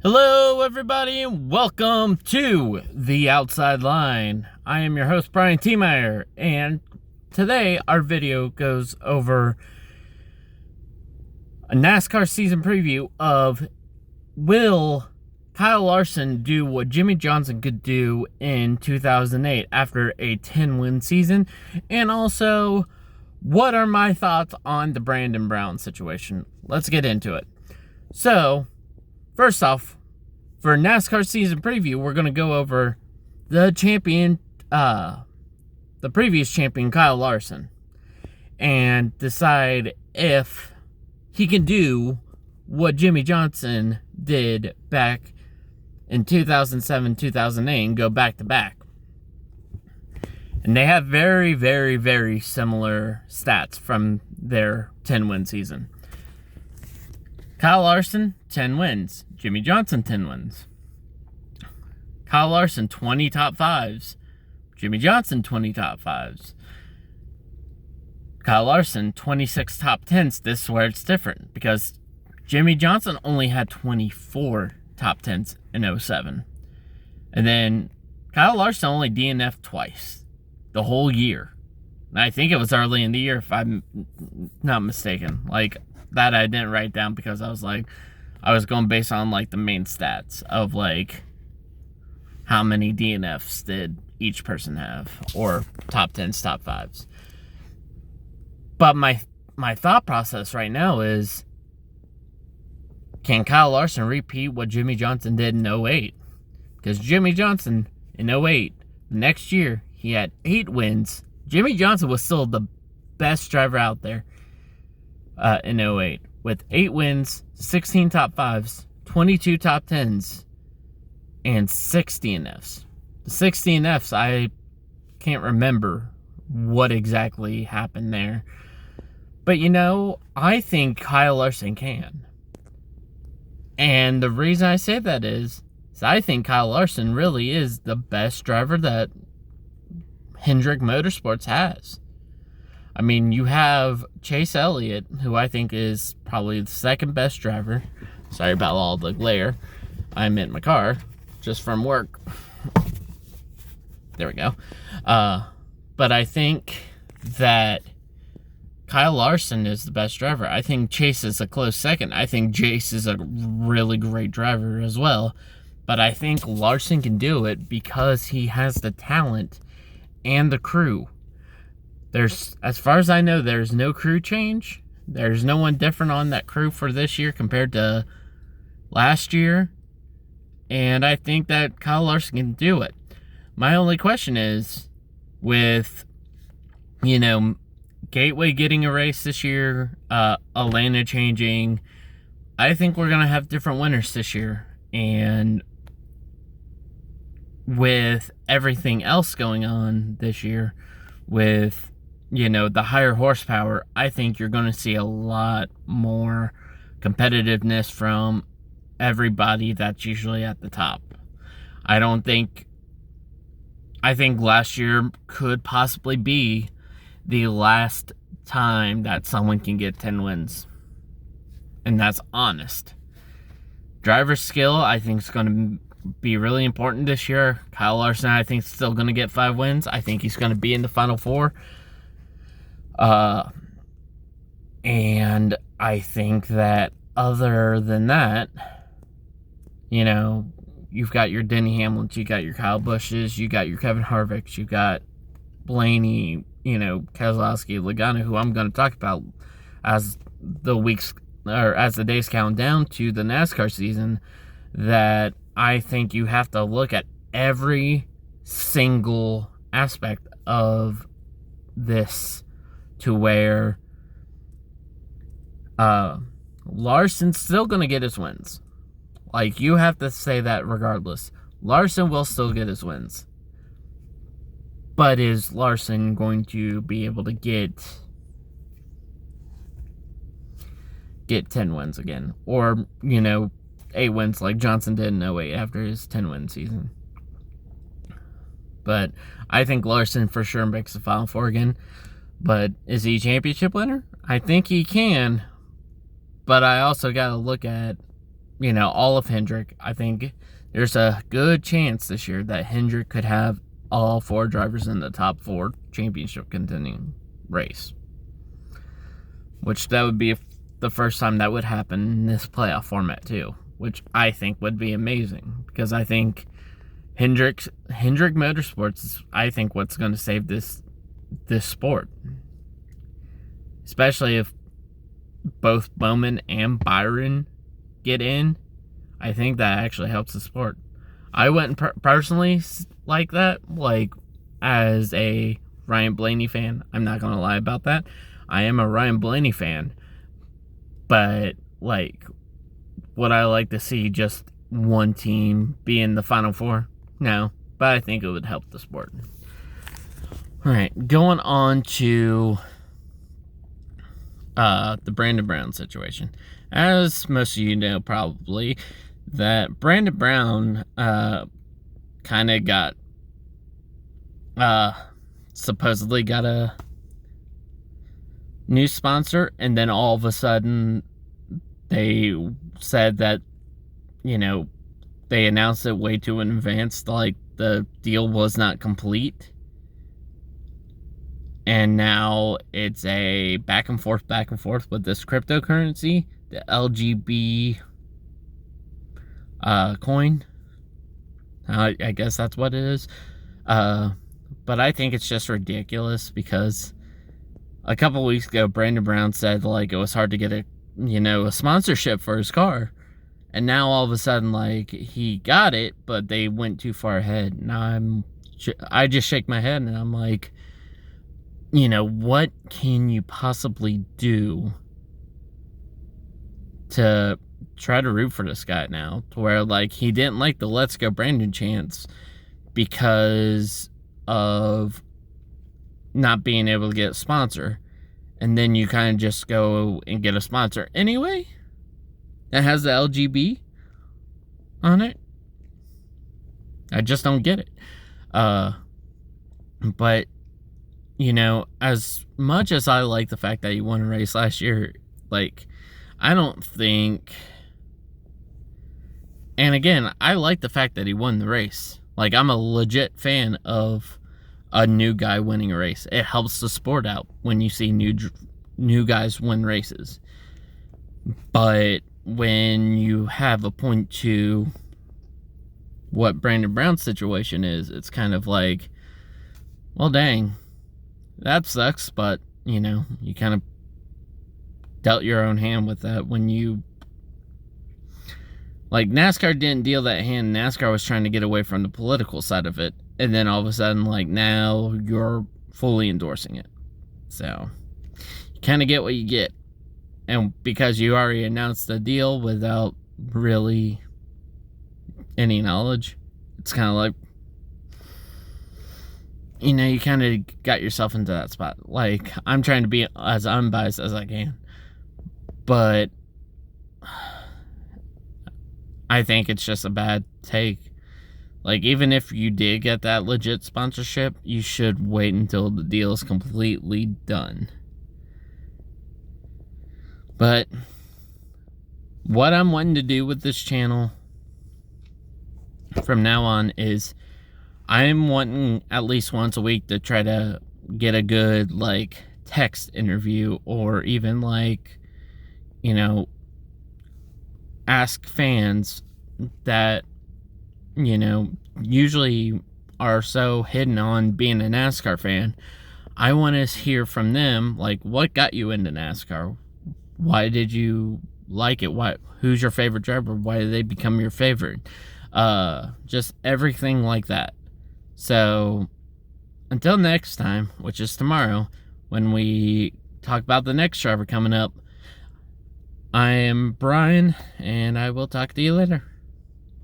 Hello, everybody, and welcome to The Outside Line. I am your host, Brian T. Meyer, and today our video goes over a NASCAR season preview of will Kyle Larson do what Jimmie Johnson could do in 2008 after a 10-win season, and also what are my thoughts on the Brandon Brown situation. Let's get into it. So, first off, for NASCAR season preview, we're going to go over the previous champion, Kyle Larson, and decide if he can do what Jimmie Johnson did back in 2007, 2008, and go back to back. And they have very, very, very similar stats from their 10-win season. Kyle Larson, 10 wins. Jimmie Johnson, 10 wins. Kyle Larson, 20 top fives. Jimmie Johnson, 20 top fives. Kyle Larson, 26 top tens. This is where it's different, because Jimmie Johnson only had 24 top tens in 07. And then Kyle Larson only DNF'd twice the whole year. And I think it was early in the year, if I'm not mistaken. Like, that I didn't write down because I was going based on the main stats of how many DNFs did each person have, or top 10s, top 5s. But my thought process right now is, can Kyle Larson repeat what Jimmie Johnson did in 08? Because Jimmie Johnson in 08, the next year, he had 8 wins. Jimmie Johnson was still the best driver out there in 08, with 8 wins, 16 top 5s, 22 top 10s, and 6 DNFs. The 6 DNFs, I can't remember what exactly happened there. But, I think Kyle Larson can. And the reason I say that is I think Kyle Larson really is the best driver that Hendrick Motorsports has. I mean, you have Chase Elliott, who I think is probably the second best driver. Sorry about all the glare. I'm in my car, just from work. There we go. But I think that Kyle Larson is the best driver. I think Chase is a close second. I think Jace is a really great driver as well. But I think Larson can do it because he has the talent and the crew. As far as I know, there's no crew change. There's no one different on that crew for this year compared to last year. And I think that Kyle Larson can do it. My only question is, with, Gateway getting a race this year, Atlanta changing, I think we're going to have different winners this year. And with everything else going on this year, with the higher horsepower, I think you're going to see a lot more competitiveness from everybody that's usually at the top. I think last year could possibly be the last time that someone can get 10 wins. And that's honest. Driver skill, I think, is going to be really important this year. Kyle Larson, I think, is still going to get 5 wins. I think he's going to be in the Final Four. And I think that other than that, you've got your Denny Hamlins, you got your Kyle Bushes, you got your Kevin Harvicks, you got Blaney, Keselowski, Logano, who I'm going to talk about as the days count down to the NASCAR season, that I think you have to look at every single aspect of this to where Larson's still going to get his wins. You have to say that regardless. Larson will still get his wins. But is Larson going to be able to get 10 wins again? Or, 8 wins like Johnson did in 08 after his 10-win season. But I think Larson for sure makes the Final Four again. But is he a championship winner? I think he can. But I also got to look at all of Hendrick. I think there's a good chance this year that Hendrick could have all 4 drivers in the top 4 championship contending race. Which that would be the first time that would happen in this playoff format too. Which I think would be amazing. Because I think Hendrick Motorsports is, I think, what's going to save this sport. Especially if both Bowman and Byron get in. I think that actually helps the sport. I wouldn't personally like that, as a Ryan Blaney fan. I'm not going to lie about that. I am a Ryan Blaney fan. But, would I like to see just one team be in the Final Four? No. But I think it would help the sport. Alright, going on to the Brandon Brown situation. As most of you know, probably, that Brandon Brown kind of got supposedly got a new sponsor, and then all of a sudden they said that they announced it way too in advance, the deal was not complete, and now it's a back and forth with this cryptocurrency, the LGB coin. I guess that's what it is. But I think it's just ridiculous, because a couple weeks ago, Brandon Brown said it was hard to get a sponsorship for his car, and now all of a sudden he got it, but they went too far ahead. Now I just shake my head and I'm like, what can you possibly do to try to root for this guy now, to where he didn't like the Let's Go Brandon chants because of not being able to get a sponsor, and then you kind of just go and get a sponsor anyway that has the LGB on it. I just don't get it. But as much as I like the fact that he won a race last year, I don't think, and again, I like the fact that he won the race. I'm a legit fan of a new guy winning a race. It helps the sport out when you see new guys win races. But when you have a point to what Brandon Brown's situation is, it's kind of well, dang, that sucks, but, you kind of dealt your own hand with that when you... NASCAR didn't deal that hand. NASCAR was trying to get away from the political side of it. And then all of a sudden, now you're fully endorsing it. So, you kind of get what you get. And because you already announced the deal without really any knowledge, it's kind of you kind of got yourself into that spot. I'm trying to be as unbiased as I can. But I think it's just a bad take. Even if you did get that legit sponsorship, you should wait until the deal is completely done. But what I'm wanting to do with this channel from now on is I'm wanting at least once a week to try to get a good text interview, or even ask fans that usually are so hidden on being a NASCAR fan. I want to hear from them, what got you into NASCAR? Why did you like it? Who's your favorite driver? Why did they become your favorite? Just everything like that. So, until next time, which is tomorrow, when we talk about the next driver coming up, I am Brian, and I will talk to you later.